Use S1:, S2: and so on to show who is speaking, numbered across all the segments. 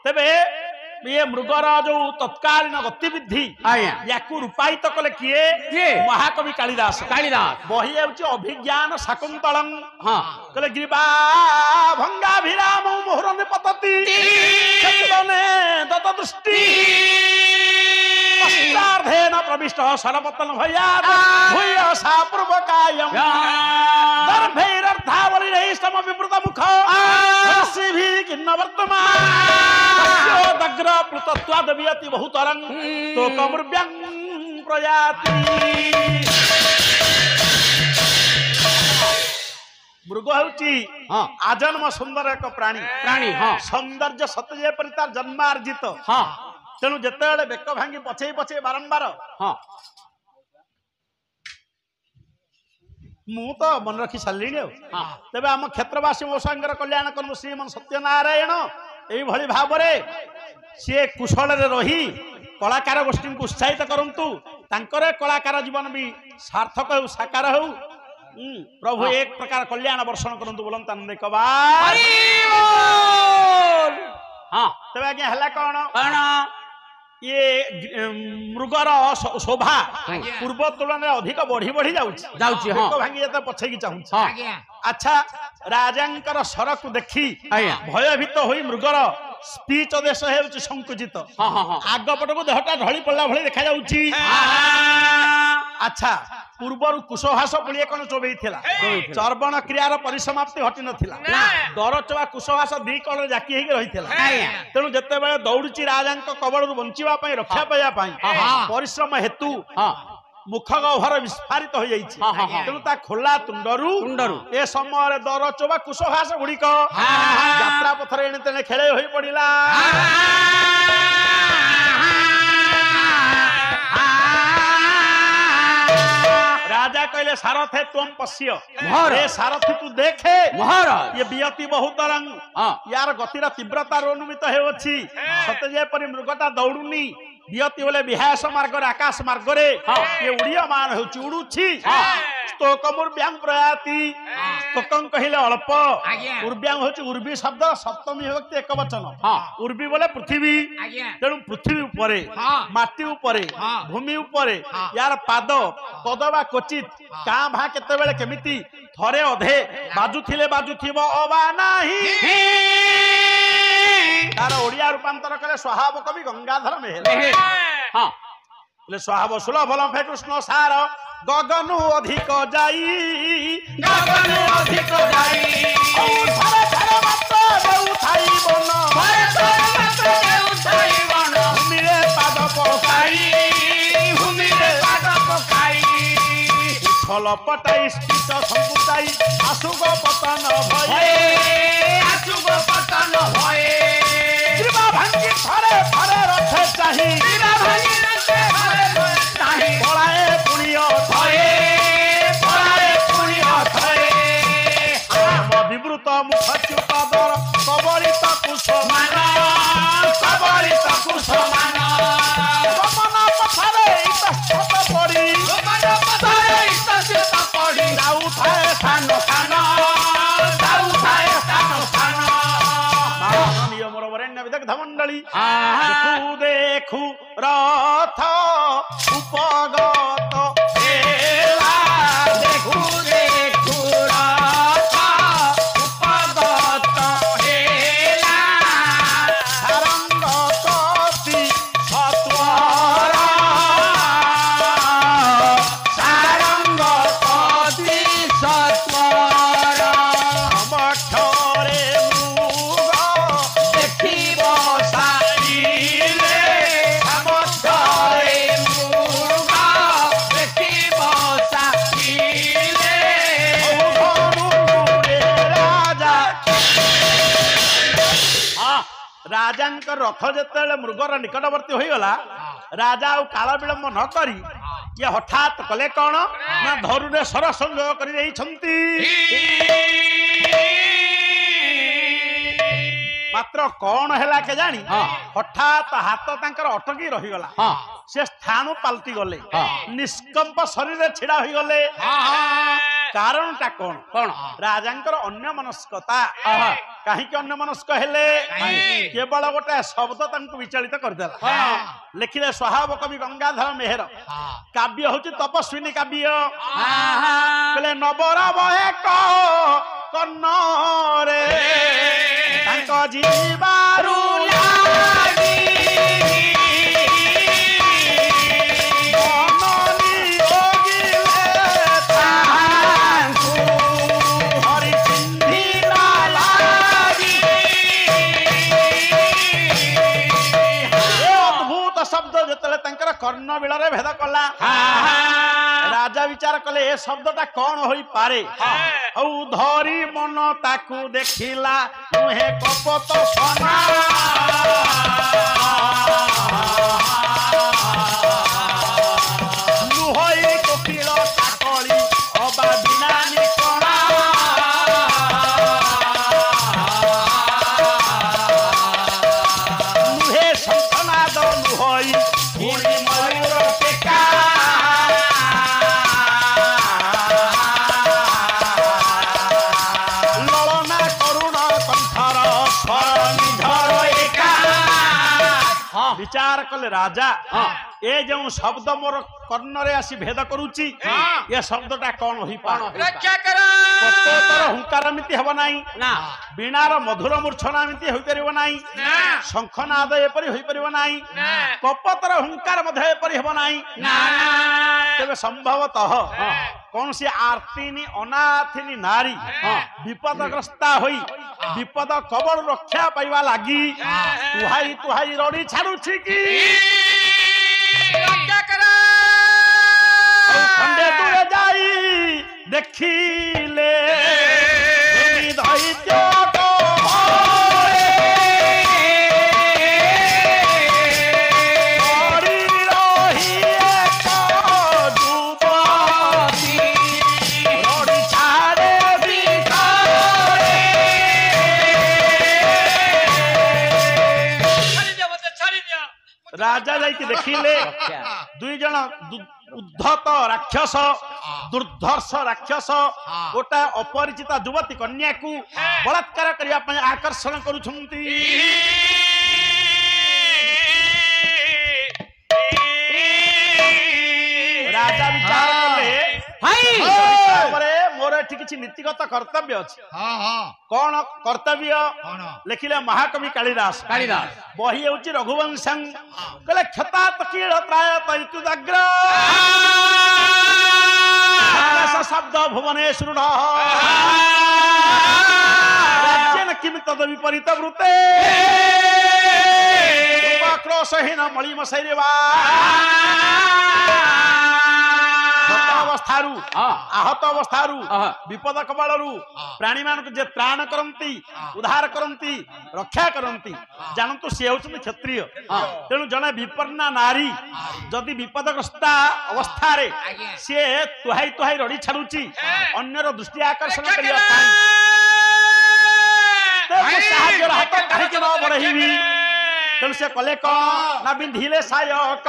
S1: तेबे ये मृगर जो तत्कालीन गतिविधि या रूपायित कले किए महाकवि कालिदास बही अभिज्ञान शाकुंतलम कले गिरिबा भंगा विराम मुहुरने पतति दत्त दृष्टि पश्चार्धेन प्रविष्ट सरपतन भयाद भूयसा पूर्वकायम दर्भैरर्थावली नैष्टम विवृत मुख हर्षिभि किन्न वर्तमान दग्र प्लुतत्वाद वियति बहुतरं तो कमुर्व्यं प्रयाति मृग होची आजन्म सुंदर एक प्राणी सौंदर्य सत्य जेपरि तार जन्मार्जित तेणु जिते बेक भांगी पछे पछे बारंबार मु तो मन रखी सारे तेज आम क्षेत्रवासी मो सांगर कल्याण कर्म श्रीमन सत्यनारायण यही भाव सी कुशल रही कलाकार गोष्ठी को उत्साहित करंतु तांकर कलाकार जीवन भी सार्थक हो साकार हो प्रभु एक प्रकार कल्याण वर्षण करंतु बोलंत आनंद कबार तेज आज्ञा है कौन ये मृगर शोभा पूर्व तुलन अधिक बढ़ी बढ़ी जाऊँगी भांगी जाते पछे की चाहूँ अच्छा राजांकर सर को देखी भयभीत हो मृगर स्पीच देश है संकुचित आग पट को देहटा ढली पड़ा भाई देखा जाऊँगी अच्छा पूर्वर कुशहास पुलिए कौन चोबई चर्वण क्रियार परिसमाप्ति हटि नथिला दरचवा कुशहास दी कौन जाकी रही तेणु जिते बड़े दौड़ी राजा कबड़ बंचा रक्षा पाइबा परिश्रम हेतु मुख गह्वर विस्फारित हो जाइए तेणु ता खोला तुंडरू ए समय दरचवा कुशहास गुड़िक यात्रा पथर एणे तेणे खेले हो पड़ा राजा कहले सारथे तुम पश्य ए सारथी तू देखे ये बियति बहुत रंग यार गतिर तीव्रता अनुमित होछि सते जेपरि मृगटा दौड़ुनी बियति बोले विहास मार्ग आकाश मार्ग ये उड़ीयमान होछि उड़ुछि स्तोकमुर्व्यां प्रयाति स्तोकं कहिले अल्प उर्व्यां होछि उर्वी शब्द सप्तमी विभक्ति एक वचन उर्वी बोले पृथ्वी तेणु पृथ्वी उपरे माटी उपरे भूमि उपरे यार पाद पदवा क्वचित कां भा केते बेले केमिति थरे अधे बाजुथिबो अबा नाही तार ओडिया रूपांतर करे स्वभाव कवि गंगाधर मेहर बोले स्वभाव सुलभ फे कृष्ण सार गगनु अधिक जाई भूमिरे पाद पकाई छल पटाई स्थित संपुटाई आशुग पतन भये भांगी थरे थरे रथे चाही पड़ाए पुणिय विवृत मुख चुपादर कबलित कुशमान गमन पथरे इतस्तत पड़ी जाउथाए स्थान नियमर वरेण्य विदग्ध मंडली देखू रथ उपगत देखू रथ उपगत सारंग कति सत्वर मठरे मृग देखिब राजा रथ जिते मृगर निकटवर्ती होगला राजा काल विलंब न करी ये हठात कले कौन ना धरुने सर संयोग कर मात्र कौन है के जानी हठात हाथ तांकर अटकी रहीगला से स्थान पलटि गले निष्कंप शरीर छिड़ा हो गले कारणटा कोन कोन राजांकर अन्य मनस्कता कहीं के अन्य मनस्क हेले केवल गोटे शब्द तांको विचलित कर देला लिखिले स्वभाव कवि गंगाधर मेहर काव्य होची तपस्विनी काव्य बोले नबरव एक कन्न रे तांको जीवारू लागी कर्ण बिल भेद कला राजा विचार कले ए शब्दटा कौन होई पारे धरी मन ताकू देखिला मुहे कपत सना लुहई कोकिल काकली अबा बिना निकणा लुहे शंखनाद लुहई विचार कले राजा ए जो शब्द मोर कर्ण रे आसी भेद करूची ये शब्दटा कौन होई पानो रक्षा करो पतोतर हुंकार मिति हबो नाही ना बीणार मधुर मूर्छना मिति होई परिबो नाही ना शंखनाद एपरि होई परिबो नाही कपतर हुंकार मधे एपरि हबो नाही ना तबे संभवतः कौन सी आर्तिनी अनाथिनी नारी विपदग्रस्ता होई विपद कबल रक्षा पाइबा लागी तुहाई तुहाई रड़ी छाड़ुछि की रक्षा करो खंडे दूरे जाई देखिले दैत्य को राजा जाइके देखिले दुई जन उद्धत राक्षस दुर्धर्ष राक्षस गोटा अपरिचिता युवती कन्या को बलात्कार करिया पय आकर्षण करूछंती राजा विचार कले भाई मोर एठी किछि नीतिगत कर्तव्य अछि कौन कर्तव्य लिखिले महाकवि कालिदास बही होछि रघुवंशं कले क्षतात कीळ त्राय तैतुदग्र शब्द भुवनेश्वर राज्येन किम तद विपरीत वृते क्रोशहीन मलिमशैर्यवा अवस्थारू आहत अवस्थारू विपद कबालरू प्राणी मान जे त्राण करंती उद्धार करंती रक्षा करंती जानतु से होउछन क्षत्रिय तेणु जने विपन्ना नारी जदि विपदग्रस्ता अवस्था रे से तुहाई तुहाई रड़ी छाड़ुची अन्यर दृष्टि आकर्षण करिया पाई ते साहाय्य हाथ काहे के न बढेबी तेणु से कले क ना बिंधिले सायक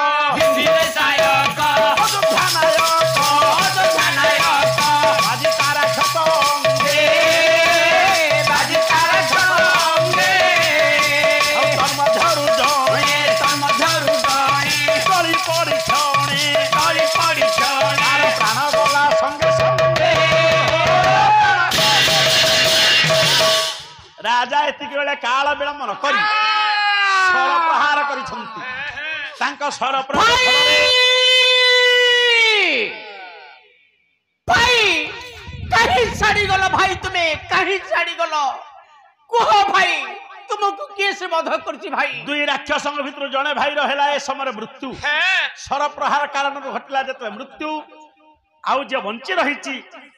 S1: अयोध्या नायक बाजी तारा छतंगे धर्म धरु जणे कली पड़ी छणे प्राण गला संगे संगे राजा एतिक बेले काल विलंबन करी स्वर प्रहार करिसंती तांका स्वर प्रहार
S2: भाई कहीं छाड़ी गलो भाई तुम्हें कहीं छाड़ी गलो कह भाई तुमको कैसे बध करछि भाई
S1: दुई राक्षस भितर जणे भाई रहला ए समय मृत्यु स्वर प्रहार कारण घटला जते मृत्यु आउ जे बंची रहिछि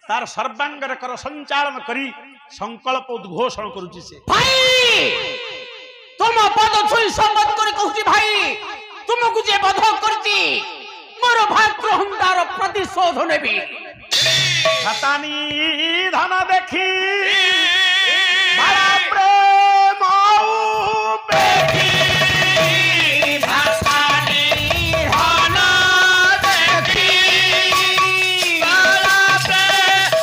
S1: तार सर्वांगर कर संचालन करी संकल्प उद्घोषण करूछि से
S2: भाई तुम पद छुई संबत कर कहछि भाई तुमको जे बध करछि मोर भातृहंतार प्रतिशोध नेबी
S1: छतानी धन देखी बड़ा प्रेम बेटी
S2: छतानी धन देखी बड़ा प्रेम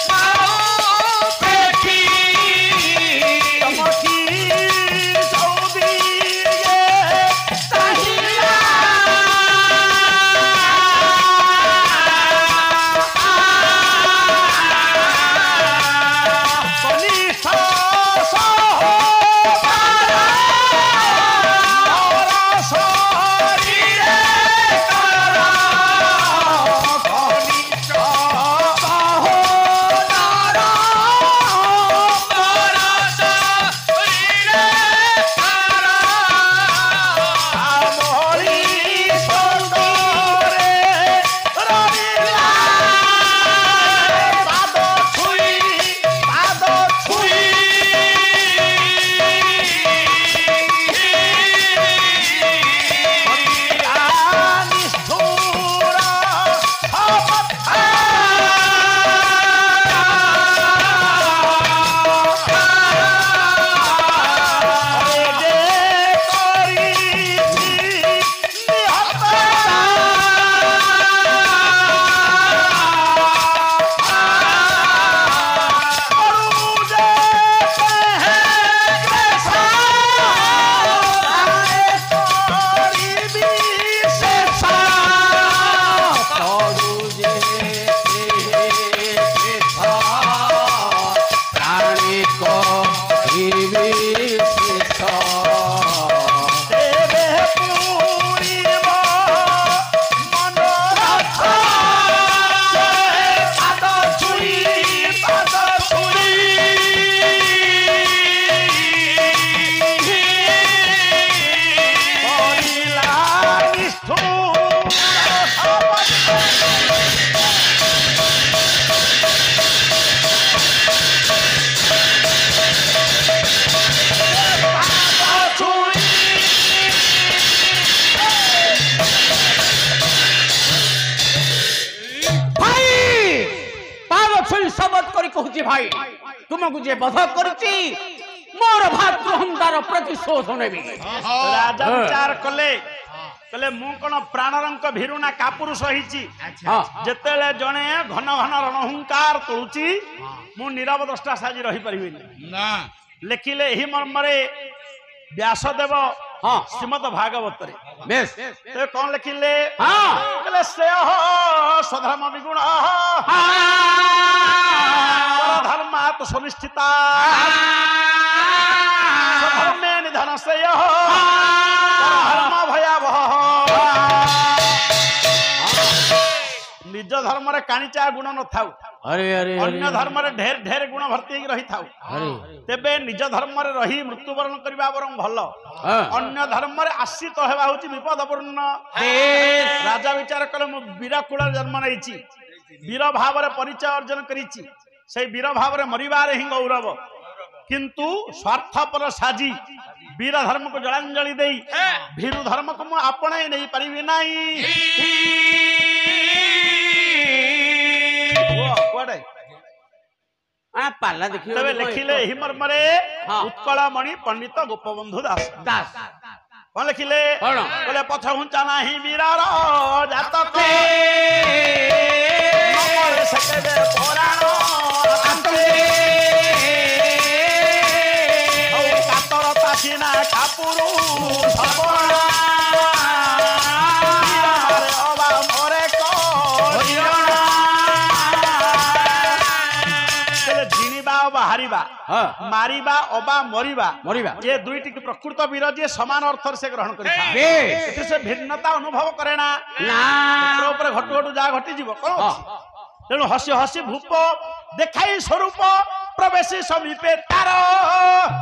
S2: कहूची भाई तुमको जे बध करची मोर भातृहंतार प्रतिशोध नेबी
S1: राजा विचार कले कले मु कोन प्राणरंक भिरुना कापुरुष होईची जेतेले जणे घन घन रणहुंकार तुळुची मु नीरव द्रष्टा साजी रही परिबिनी
S3: ना
S1: लेखिले एही मर्मरे व्यासदेव श्रीमद भागवत रे
S2: बेस
S1: ते कोन लिखिले
S2: हां
S1: कले से स्वधर्म विगुण धर्मात् सुनिष्ठिता स्वधर्मे निधन से धर्म भयावह निज धर्म रे कानिचा गुण न थाउ
S2: अरे अरे
S1: अन्य धर्म रे ढेर ढेर गुण भर्ती रही थाउ तेबे निज धर्म रे रही मृत्युवरण करबा बरं भल अन्य धर्म रे आश्रित हेबा होची विपदपूर्ण राजा विचार कले मु वीर कुल जन्म नैची वीर भाव रे परिचय अर्जन करिची से वीर भाव रे मरिबारे ही गौरव किंतु स्वार्थपर साजी वीर धर्म को जलांजलि देई भीरु धर्म को मु आपणे नहीं परिबि नाही कोडे
S2: आ पाला देखियो
S1: तबे लिखिले एही मर्मरे उत्कलमणि पंडित गोपबंधु दास
S2: दास
S1: कोन लिखिले बोले पथ हुंचा नाही वीरार जातके नमरे सकेबे पुराण अंते ओ कातर तासिना कापुरु सबना वीरारे अबा मोरे को हिरणा तले जिनिबा अबा हारिबा मारिबा अबा मरिबा
S2: मरिबा
S1: ये दुईटी प्रकृत वीर जे समान अर्थ से ग्रहण करिथा
S2: बेस
S1: से भिन्नता अनुभव करे ना
S2: ना
S1: ऊपर घटु घटु जा घटी जीव कोन तेणु हसी हसी भूप देखाई स्वरूप प्रवेशी समीपे तार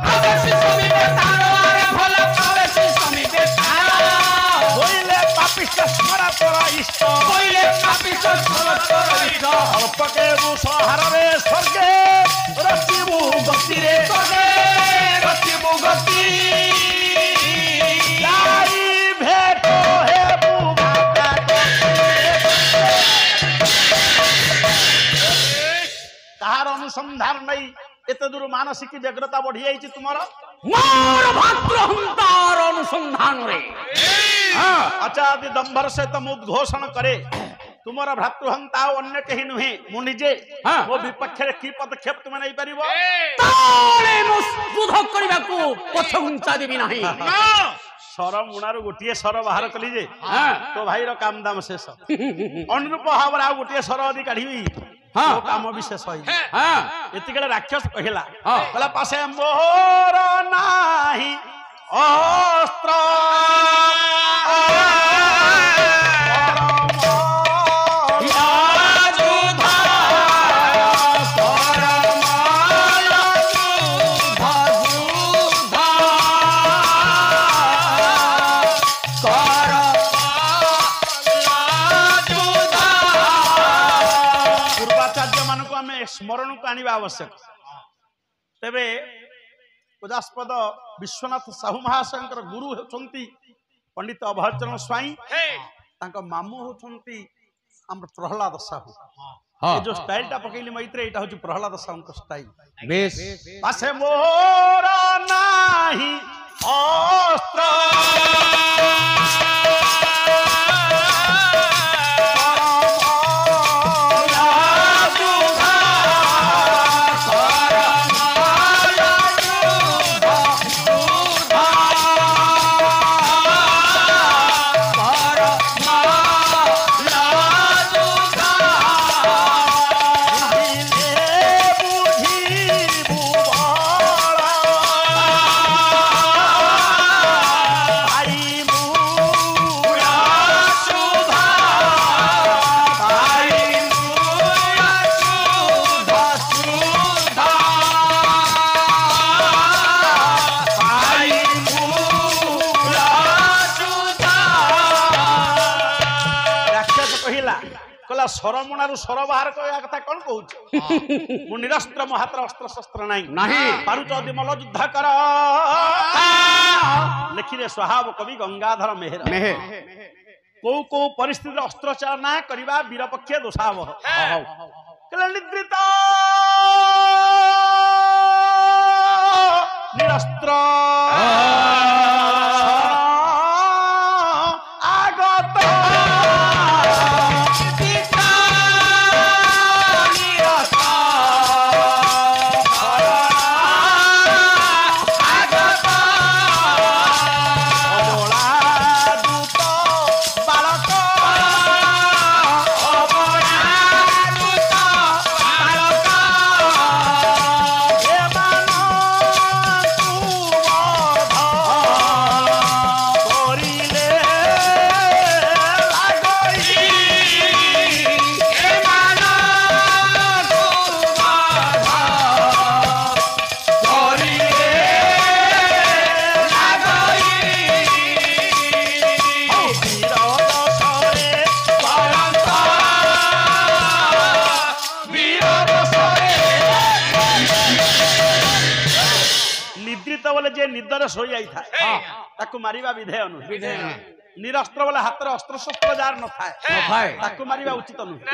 S2: प्रवेशी समीपे तारो आरे भला प्रवेशी समीपे तारो
S1: होइले पापिष्ट स्मरा पर इष्ट
S2: कोइले पापिष्ट स्मरण इष्ट
S1: अल्पके सहार रे स्वर्गे रचिबु गति रे
S2: स्वर्गे रचिबु गति
S1: लाई भेटो हे बुभाता तार अनुसंधान नहीं एते दूर मानसिक व्यग्रता बढ़ी जाइछि तुमरा
S2: मोर भातृहंतार अनुसंधान रे
S1: अच्छा आदि दंभर से तुम उद्घोषण करे तुमरा भ्रातृहंता अन्य कहीं नुहे मु निजे वो विपक्ष रे की पदक्षेप तुम नहीं परिबो
S2: ताले मु युद्ध करबाकू पछ घुंचा देबी नाही
S1: सर मुणारू गोटिए सर बाहर कली जे तो भाई रो काम दाम शेष अनुरूप भाव आ गोटिए सर आदि काढिबी तो काम विशेष होई एतिकले राक्षस कहिला कहला पासे मोर नाही अस्त्र स्मरण को आनिबा आवश्यक तेबे पूजास्पद विश्वनाथ साहू महाशंकर गुरु होचंती पंडित अभयचरण स्वाई तांका मामू होचंती हम प्रहलाद साहू जो स्टाइल टा पकेली मैत्रे एटा होची प्रहलाद साहू को स्टाइल
S2: बेस
S1: पासे मोर नाही अस्त्र सरमुणारू सर बाहर कहया कथा कोन कहूछ मु निरस्त्र महात्र अस्त्र शस्त्र नाही पारुच अदि मल्ल युद्ध कर लिखिले स्वभाव कवि गंगाधर मेहर को परिस्थिति अस्त्रचार ना करबा वीरपक्ष दोषावह निद्रित निरस्त्र आगत निदर शोई जाता मारिबा विधेय नुहे निरस्त्र बोले हाथ अस्त्र शस्त्र जार न थाए मारिबा उचित नुहे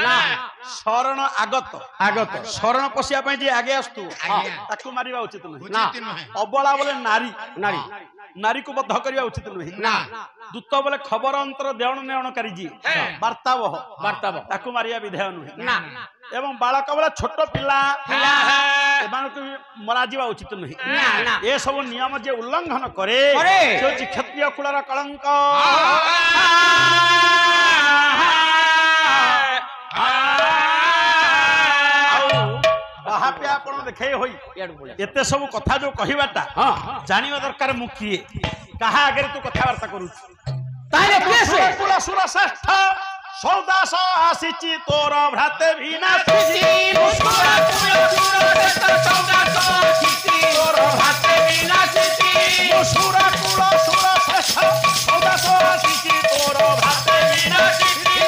S1: शरण आगत आगत शरण पशिया पे जे आगे आस्तु ताकू मारिबा उचित नुहे अबला बोले नारी नारी नारी को बद्ध करबा उचित नुहे दूत बोले खबर अंतर देवण नेवणकारी जी वार्तावह ताकू मारिबा विधेय नुहे एवं बालक बोले छोट पिला मरा जा उचित नुहे ये सब नियम जे उल्लंघन करे क्षत्रिय कुलर कलंक बाहा पे आपण देखे होई एते सब कथा जो कहिबाटा जानिबा दरकार मु किए कहा आगे तू कथावार्ता करू तारे केसे कुल सुर श्रेष्ठ सौदास आसीची तोर भ्राते विनाशिची मुसुरा कुल सुर श्रेष्ठ सौदास आसीची तोर भ्राते विनाशिची मुसुरा कुल सुर श्रेष्ठ सौदास आसीची तोर भ्राते विनाशिची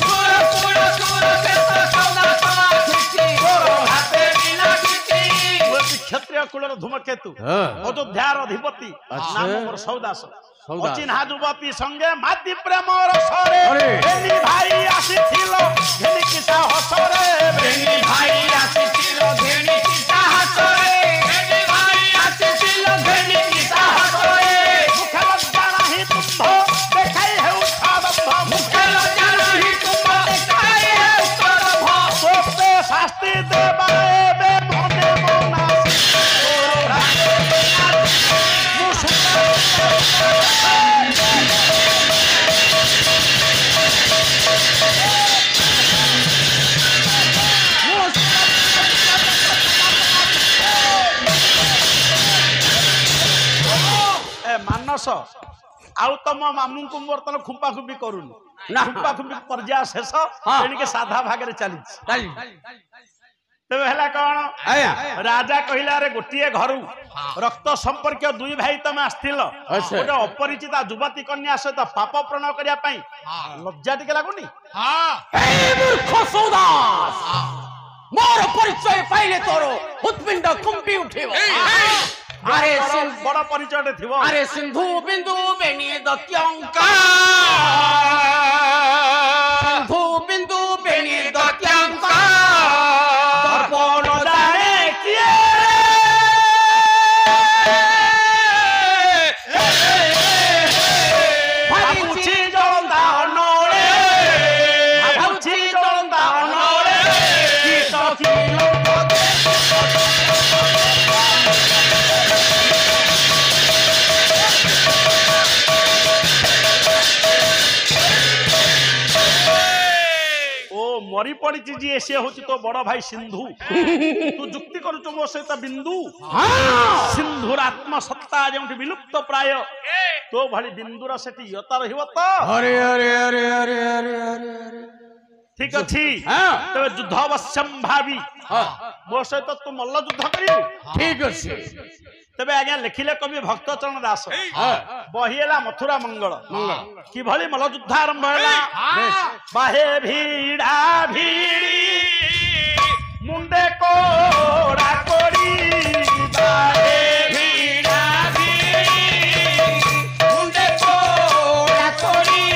S1: सुर कुल सुर श्रेष्ठ सौदास आसीची तोर भ्राते विनाशिची क्षत्रिय कुलर धूमकेतु अयोध्यार अधिपति नाम मोर सौदास अचिन्हा युवती संगे माती प्रेमर सरे भेनी भाई आसीथिल भेनी किसा हसरे भेनी भाई आसीथिल भेनी किसा हसरे भेनी भाई आसीथिल भेनी किसा हसरे मुखे लज्जा नाही तुम देखाई हे उत्सादंभ मुखे लज्जा नाही तुम देखाई हे उत्सादंभ सोते शास्ति देवाए बे मने मोनासी तोर भ्राते मुसुका मानस आउ तम मामू को बर्तन खुंपा खुंपी करूनी खुंपा खुंपी पर्याय शेष तेणिके साधा भागे चली तेज है कौन राजा कहला रे गोटे घर रक्त संपर्क दुई भाई तुम आसथिल गोटे अपरिचिता युवती कन्या सहित पाप प्रणय करने लज्जा टिके लगुनि मोर परिचय पाइले तोर हृत्पिंड कंपी उठिबो अरे बड़ परिचय थिबो अरे सिंधु बिंदु बेनी दत्यंका सिंधु बिंदु बेनी दत्यंका दर्पण जाने किए भाबुछि जलंदा अनोळे भाबुछि जलंदा अनोळे की तो की मरी पड़ी जी सी हूँ तो बड़ भाई सिंधु तू जुक्ति करुच मो सहित बिंदु सिंधुर आत्मसत्ता जो विलुप्त प्राय तो भली बिंदुर से यता रही तो अरे अरे अरे अरे अरे अरे ठीक अच्छी तबे युद्ध अवश्यम भावी मो सहित तू मल्ल युद्ध कर ठीक अच्छे तबे आज्ञा लिखिले कवि भक्तचरण दास बहिला मथुरा मंगल कि भली मल्ल युद्ध आरंभ है बाहे भीड़ा भीड़ी मुंडे कोड़ा कोड़ी बाहे भीड़ा भीड़ी मुंडे कोड़ा कोड़ी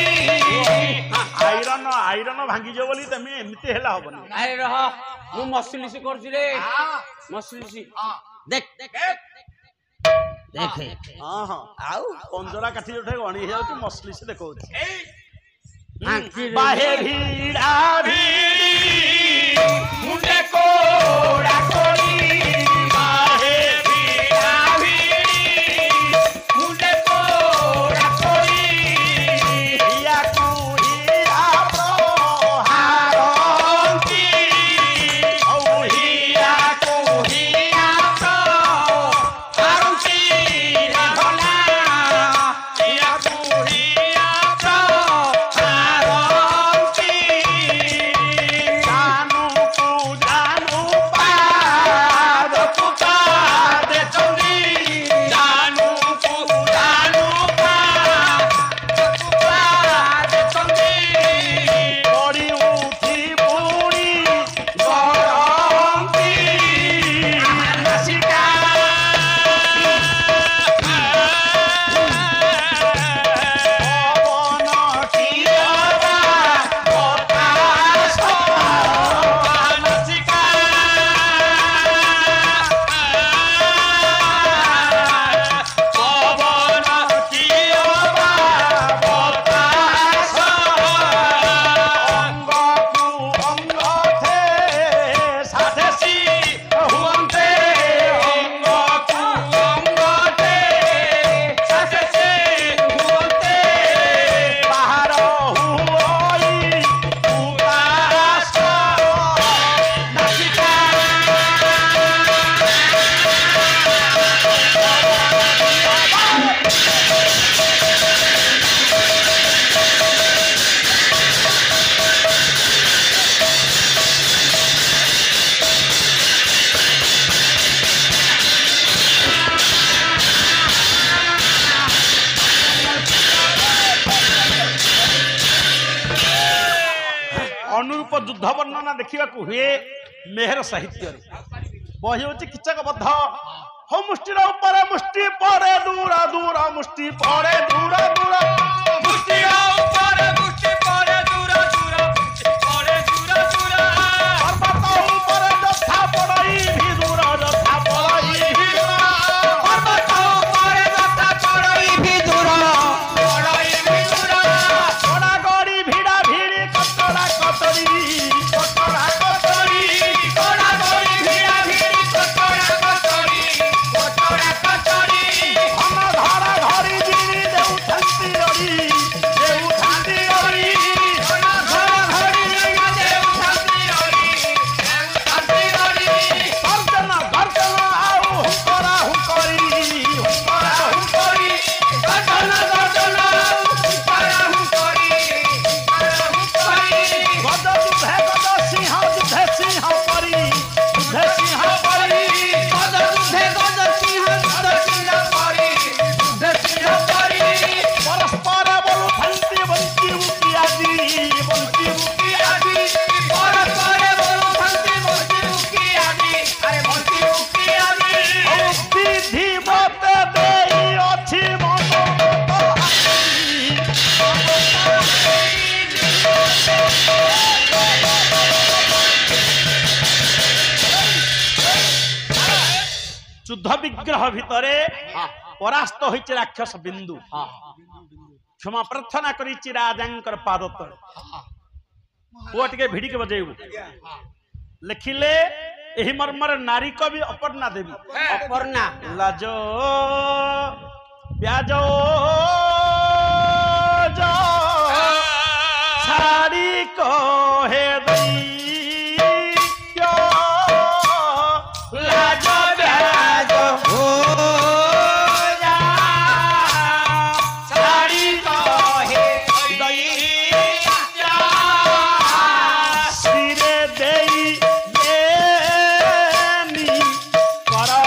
S1: आयरन आयरन भांगी जो बोली तमे एमती हेला होबनी
S2: अरे रह मु मसलिसी करछि रे मसलिसी देख देखे
S1: हां हां आउ पंजरा काठी उठे गणी हे जाउची मसली से देखौ बाहे भीड़ा भीड़ी मुंडे कोड़ा कोड़ी बाहे भीड़ा भीड़ी मुंडे कोड़ा कोड़ी या कुहिया प्रहारंती औ हिया कुहिया प्रहारंती रे भला या कुहिया प्रहारंती जानू को जानू पाद पुकार दे चली जानू को जानू पाद पुकार दे चली पड़ी उठी पूरी गरंती नसिका पवन किरवा बतास नसिका पवन किरवा बतास अंगकु अंग थे साथेसी हुअन्ते अंगकु अंग थे साथेसी हुअन्ते बाहर हुई उदास नासिका अनुरूप युद्ध वर्णना देखा हुए मेहर साहित्य बही हूँ किचकबद्ध हो मुष्टि ऊपर मुष्टि पड़े दूर दूर मुष्टि पड़े दूर दूर मुष्टि ऊपर मुष्टि पड़े दूर दूर मुष्टि पड़े दूर दूर पर्वत ऊपर जथा पड़ई भी दूर जथा पड़ई भी दूर पर्वत ऊपर जथा पड़ई भी दूर पड़ई भी दूर घोड़ा गड़ी भिड़ा भिड़ी कतरा कतरी कतरा कतरी घोड़ा गड़ी भिड़ा भिड़ी कतरा कतरी कतरा कतरी हम धरा धरी जिनी देउ ठांती अरी देउ ठांती अरी हम धरा धरी जिनी देउ ठांती अरी देउ ठांती अरी गर्जन गर्जन आउ हुकरा हुकरी हुकरा हुकरी गर्जन गर्जन आउ हुकरा हुकरी हुकरा हुकरी गद दुधे गद सिंह दुधे सिंह परी दुधे सिंह परी गद दुधे गद सिंह दुधे सिंह परी दुधे सिंह परी परस्पर बोलु थांती बंती उती आदि बंती उती आदि परस्पर बोलु थांती बंती उती आदि अरे बंती उती आदि ओ विधि मत देई अछि मन तो युद्ध विग्रह भितरे परास्त होइछ राक्षस बिंदु क्षमा प्रार्थना करिछि राजांकर पाद तले पुआ टिके भिड़ी के बजेबू लिखिले एही मर्मर नारी कवि अपर्णा देवी
S2: अपर्णा
S1: लाजो प्याजो जो छाड़ी को हे दैयो लाजो प्याजो हो जा छाड़ी को हे दैयो सिरे देई देनी करा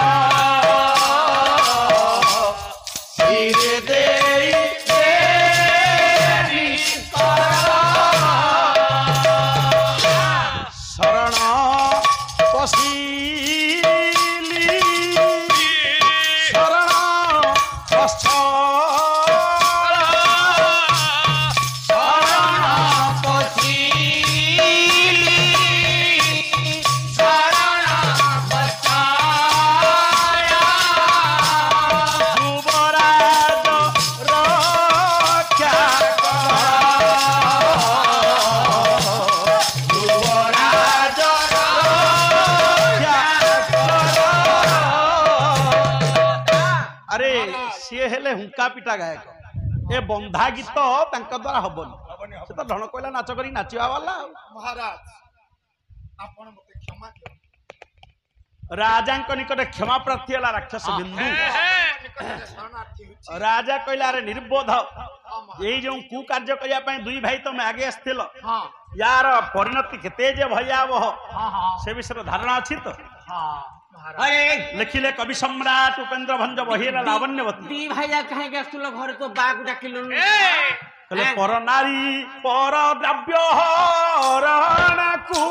S1: सिरे देई देनी करा सी हेले हुंका पिटा गायक ए बंधा गीत तांका द्वारा हबनी से तो ढण कोइला नाच करी नाचिवा वाला
S3: महाराज आपण मते क्षमा कर
S1: राजा निकटे क्षमा प्रार्थी है राक्षस बिंदु राजा कहला अरे निर्बोध यही जो कु कार्य करिया पई दुई भाई तुम आगे आस्थिल यार परिणति केते जे भयावह से विषय धारणा अछि तो
S2: अरे
S1: लिखिले कवि सम्राट उपेंद्र भंज बहिरा लावण्यवती
S2: दी भाई कहे गस्तुल घर तो बाग डाकिलु
S1: कहले पर नारी पर द्रव्य हरण कु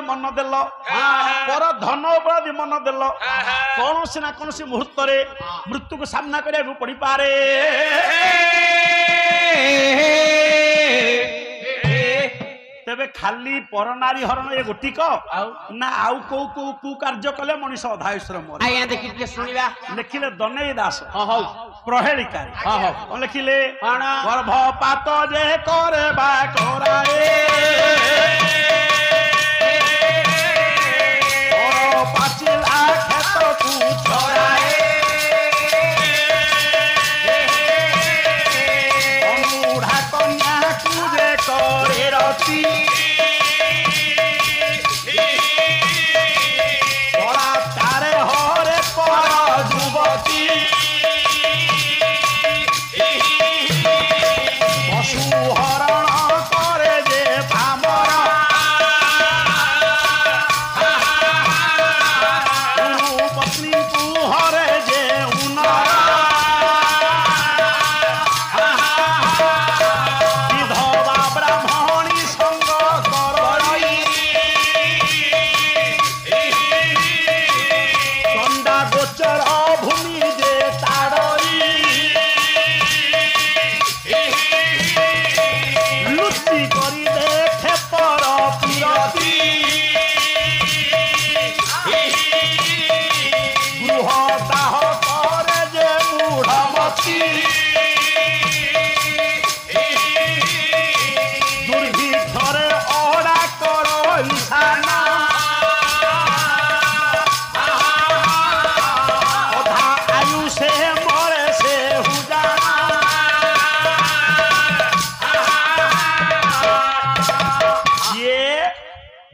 S1: मन देल पर धन उपराधि मन देल कौन ना कौन मुहूर्त मृत्यु को सामना करिया पड़ी पारे तेबे खाली पर नारी हरण ये गोटिक ना आउ को कु कार्य कले मनीष अधायुष्र मर
S2: आया देखि के सुनिबा
S1: लिखिले दनेई दास प्रहेलिका लिखिले गर्भपात जे करे बा कराए पाचिला खेत को छोड़ाए अनुढ़ा कन्या कुजे करे रति बड़ा तारे हरे पर युवती पशु हरण करे जे भामर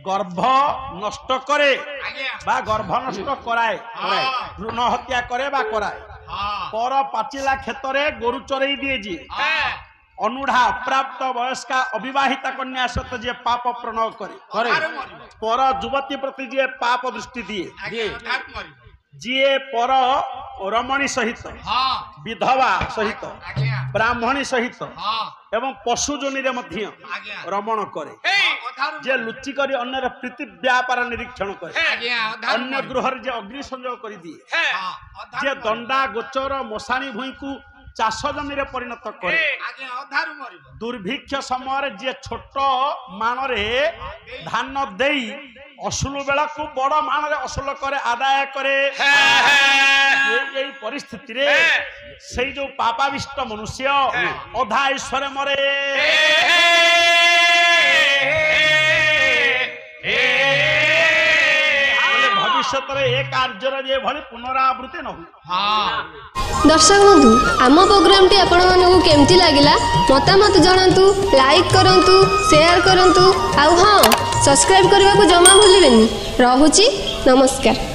S1: गर्भ नष्ट करे बा गर्भ नष्ट कराए भ्रूण हत्या करे बा कराए पर पाचिला क्षेत्र गोरु चरई दिए जी अनुढ़ा अप्राप्त वयस्का अविवाहिता कन्या सहित जे पाप प्रणव करे पर युवती प्रति जे पाप दृष्टि दिए जी पर रमणी सहित विधवा सहित ब्राह्मणी सहित एवं पशु जोनि रे मध्य रमण करे जे लुचि करी अन्यर प्रीति व्यापार निरीक्षण करे अन्य गृह जे अग्नि संयोग कर दिए जे दंडा गोचर मशाणी भूई को चाष जमी रे परिणत करे दुर्भिक्ष समय जे छोट मान रे धान देई असुल बेला को बड़ मान रे असुल करे आदाय करे यही परिस्थिति रे से जो पापाविष्ट मनुष्य अधा ईश्वर मरे भविष्य कार्य पुनरावृत्ति न हो।
S4: दर्शक बंधु आम प्रोग्राम टी आपण मानू केमती लागिला मतामत जणांतु लाइक करंतु शेयर करंतु आउ हां सब्सक्राइब करने को जमा भूलिबेनी। रहुची नमस्कार।